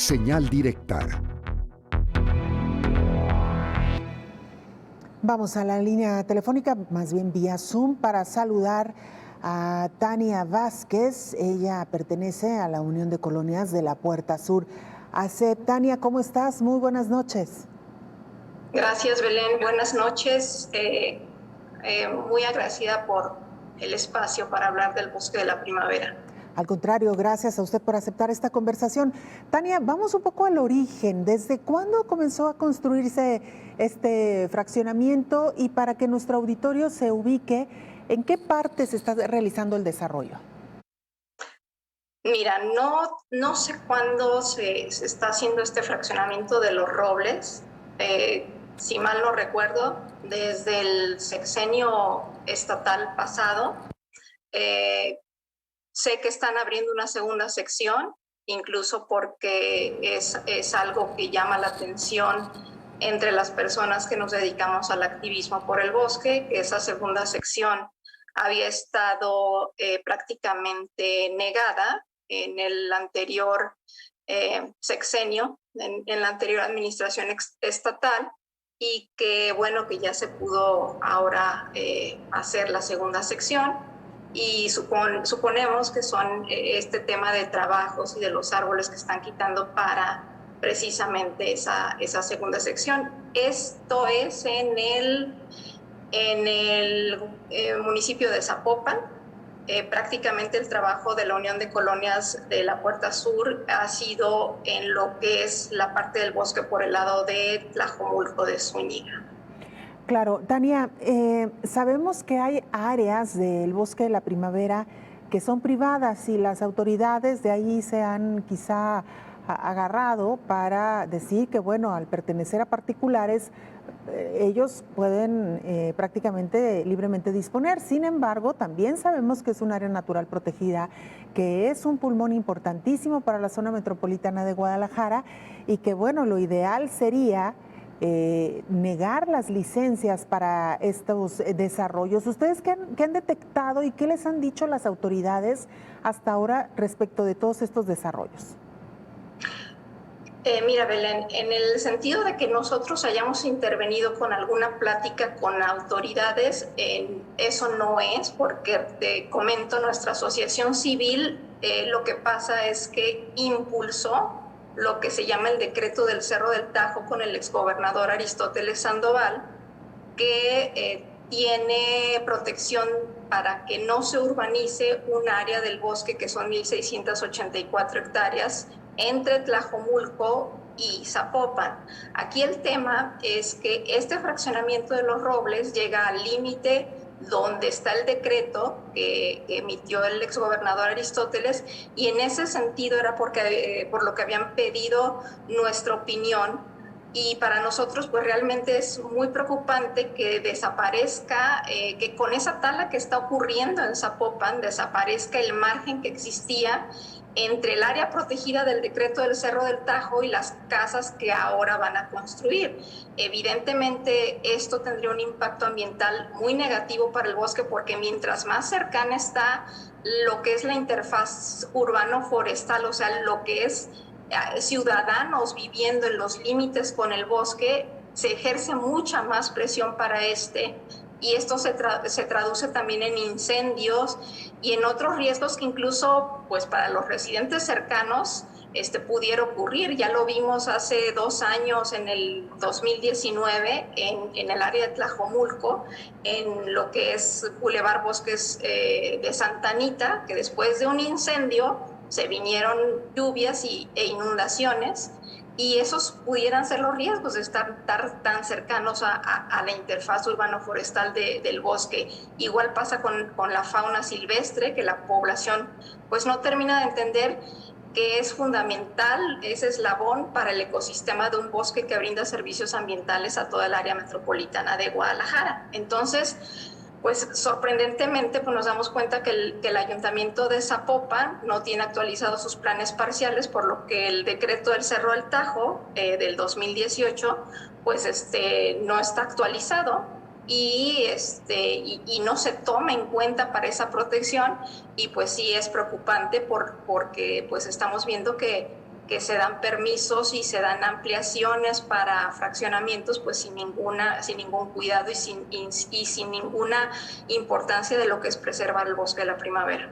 Señal directa. Vamos a la línea telefónica, más bien vía Zoom, para saludar a Tania Vázquez. Ella pertenece a la Unión de Colonias de la Puerta Sur. Tania, ¿cómo estás? Muy buenas noches. Gracias, Belén. Buenas noches. Muy agradecida por el espacio para hablar del bosque de la primavera. Al contrario, gracias a usted por aceptar esta conversación. Tania, vamos un poco al origen. ¿Desde cuándo comenzó a construirse este fraccionamiento? Y para que nuestro auditorio se ubique, ¿en qué parte se está realizando el desarrollo? Mira, no sé cuándo se está haciendo este fraccionamiento de Los Robles. Si mal no recuerdo, desde el sexenio estatal pasado. Sé que están abriendo una segunda sección, incluso porque es algo que llama la atención entre las personas que nos dedicamos al activismo por el bosque. Esa segunda sección había estado prácticamente negada en el anterior sexenio, en la anterior administración estatal, y que bueno, que ya se pudo ahora hacer la segunda sección. Y suponemos que son este tema de trabajos y de los árboles que están quitando para precisamente esa segunda sección. Esto es en el municipio de Zapopan. Prácticamente el trabajo de la Unión de Colonias de la Puerta Sur ha sido en lo que es la parte del bosque por el lado de Tlajomulco de Zúñiga. Claro, Tania, sabemos que hay áreas del bosque de la primavera que son privadas y las autoridades de ahí se han quizá agarrado para decir que, bueno, al pertenecer a particulares, ellos pueden prácticamente libremente disponer. Sin embargo, también sabemos que es un área natural protegida, que es un pulmón importantísimo para la zona metropolitana de Guadalajara y que, bueno, lo ideal sería negar las licencias para estos desarrollos. ¿Ustedes qué han detectado y qué les han dicho las autoridades hasta ahora respecto de todos estos desarrollos? Mira, Belén, en el sentido de que nosotros hayamos intervenido con alguna plática con autoridades, eso no es, porque te comento, nuestra asociación civil lo que pasa es que impulsó lo que se llama el decreto del Cerro del Tajo con el exgobernador Aristóteles Sandoval, que tiene protección para que no se urbanice un área del bosque que son 1,684 hectáreas entre Tlajomulco y Zapopan. Aquí el tema es que este fraccionamiento de Los Robles llega al límite donde está el decreto que emitió el exgobernador Aristóteles, y en ese sentido era por lo que habían pedido nuestra opinión. Y para nosotros pues realmente es muy preocupante que desaparezca, que con esa tala que está ocurriendo en Zapopan desaparezca el margen que existía entre el área protegida del decreto del Cerro del Tajo y las casas que ahora van a construir. Evidentemente esto tendría un impacto ambiental muy negativo para el bosque, porque mientras más cercana está lo que es la interfaz urbano-forestal, o sea, lo que es ciudadanos viviendo en los límites con el bosque, se ejerce mucha más presión para y esto se traduce también en incendios y en otros riesgos que incluso pues para los residentes cercanos pudiera ocurrir. Ya lo vimos hace 2 años, en el 2019, en el área de Tlajomulco, en lo que es Boulevard Bosques de Santa Anita, que después de un incendio se vinieron lluvias e inundaciones, y esos pudieran ser los riesgos de estar tan cercanos a la interfaz urbano-forestal del bosque. Igual pasa con la fauna silvestre, que la población pues no termina de entender que es fundamental ese eslabón para el ecosistema de un bosque que brinda servicios ambientales a toda el área metropolitana de Guadalajara. Entonces, pues sorprendentemente pues nos damos cuenta que el Ayuntamiento de Zapopan no tiene actualizados sus planes parciales, por lo que el decreto del Cerro del Tajo del 2018 pues no está actualizado y no se toma en cuenta para esa protección, y pues sí es preocupante porque pues estamos viendo que que se dan permisos y se dan ampliaciones para fraccionamientos, pues sin ningún cuidado y sin ninguna importancia de lo que es preservar el bosque de la primavera.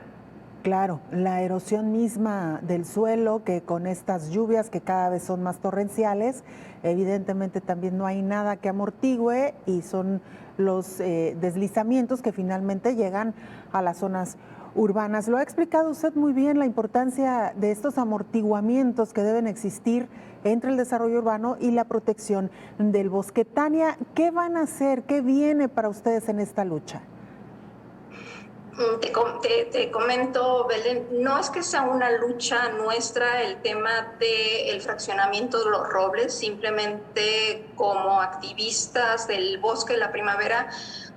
Claro, la erosión misma del suelo, que con estas lluvias que cada vez son más torrenciales, evidentemente también no hay nada que amortigüe y son los deslizamientos que finalmente llegan a las zonas urbanas. Lo ha explicado usted muy bien, la importancia de estos amortiguamientos que deben existir entre el desarrollo urbano y la protección del bosque. Tania, ¿qué van a hacer? ¿Qué viene para ustedes en esta lucha? Te comento, Belén, no es que sea una lucha nuestra el tema del fraccionamiento de los robles, simplemente como activistas del bosque de la primavera,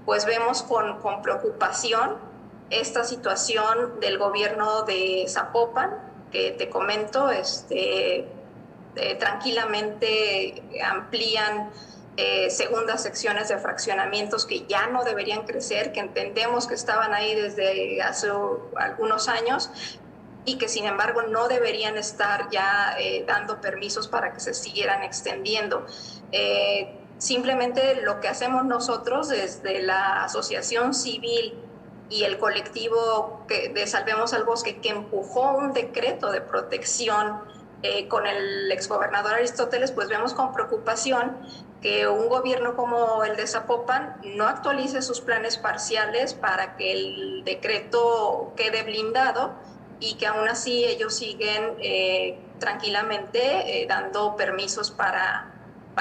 pues vemos con preocupación esta situación del gobierno de Zapopan, que te comento, tranquilamente amplían segundas secciones de fraccionamientos que ya no deberían crecer, que entendemos que estaban ahí desde hace algunos años y que sin embargo no deberían estar ya dando permisos para que se siguieran extendiendo. Simplemente lo que hacemos nosotros desde la asociación civil y el colectivo de Salvemos al Bosque, que empujó un decreto de protección con el exgobernador Aristóteles, pues vemos con preocupación que un gobierno como el de Zapopan no actualice sus planes parciales para que el decreto quede blindado y que aún así ellos siguen tranquilamente dando permisos para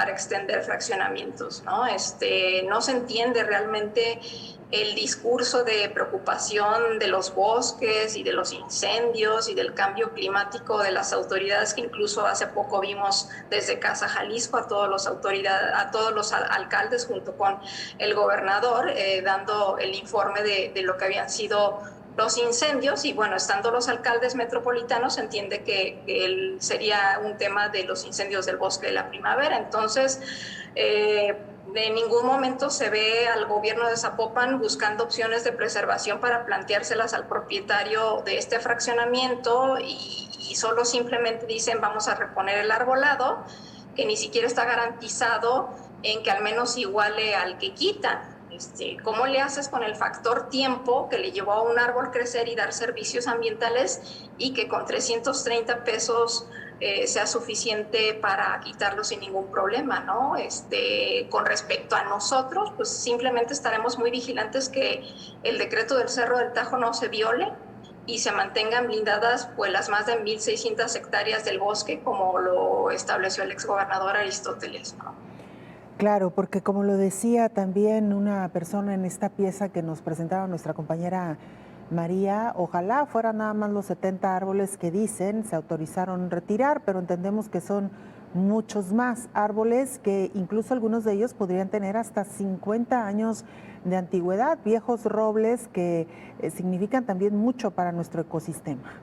extender fraccionamientos, ¿no? No se entiende realmente el discurso de preocupación de los bosques y de los incendios y del cambio climático de las autoridades, que incluso hace poco vimos desde Casa Jalisco a todos los alcaldes junto con el gobernador dando el informe de lo que habían sido los incendios. Y bueno, estando los alcaldes metropolitanos, se entiende que sería un tema de los incendios del bosque de la primavera. Entonces, de ningún momento se ve al gobierno de Zapopan buscando opciones de preservación para planteárselas al propietario de este fraccionamiento y solo simplemente dicen vamos a reponer el arbolado, que ni siquiera está garantizado en que al menos iguale al que quitan. ¿Cómo le haces con el factor tiempo que le llevó a un árbol crecer y dar servicios ambientales y que con 330 pesos sea suficiente para quitarlo sin ningún problema, ¿no? Con respecto a nosotros, pues simplemente estaremos muy vigilantes que el decreto del Cerro del Tajo no se viole y se mantengan blindadas pues las más de 1,600 hectáreas del bosque, como lo estableció el exgobernador Aristóteles, ¿no? Claro, porque como lo decía también una persona en esta pieza que nos presentaba nuestra compañera María, ojalá fueran nada más los 70 árboles que dicen se autorizaron retirar, pero entendemos que son muchos más árboles, que incluso algunos de ellos podrían tener hasta 50 años de antigüedad, viejos robles que significan también mucho para nuestro ecosistema.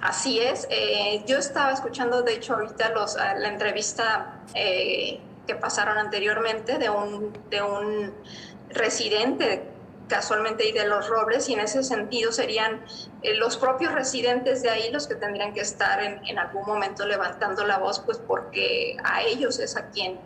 Así es. Yo estaba escuchando, de hecho, ahorita la entrevista que pasaron anteriormente de un residente casualmente y de los Robles, y en ese sentido serían los propios residentes de ahí los que tendrían que estar en algún momento levantando la voz, pues porque a ellos es a quien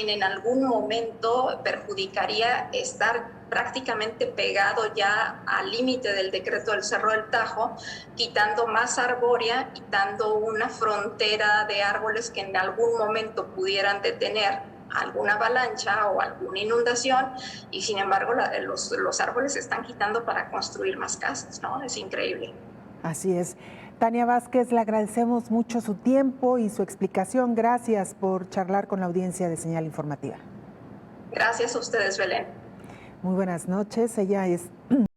en algún momento perjudicaría estar prácticamente pegado ya al límite del decreto del Cerro del Tajo, quitando más arbórea, quitando una frontera de árboles que en algún momento pudieran detener alguna avalancha o alguna inundación, y sin embargo los árboles se están quitando para construir más casas, ¿no? Es increíble. Así es. Tania Vázquez, le agradecemos mucho su tiempo y su explicación. Gracias por charlar con la audiencia de Señal Informativa. Gracias a ustedes, Belén. Muy buenas noches. Ella es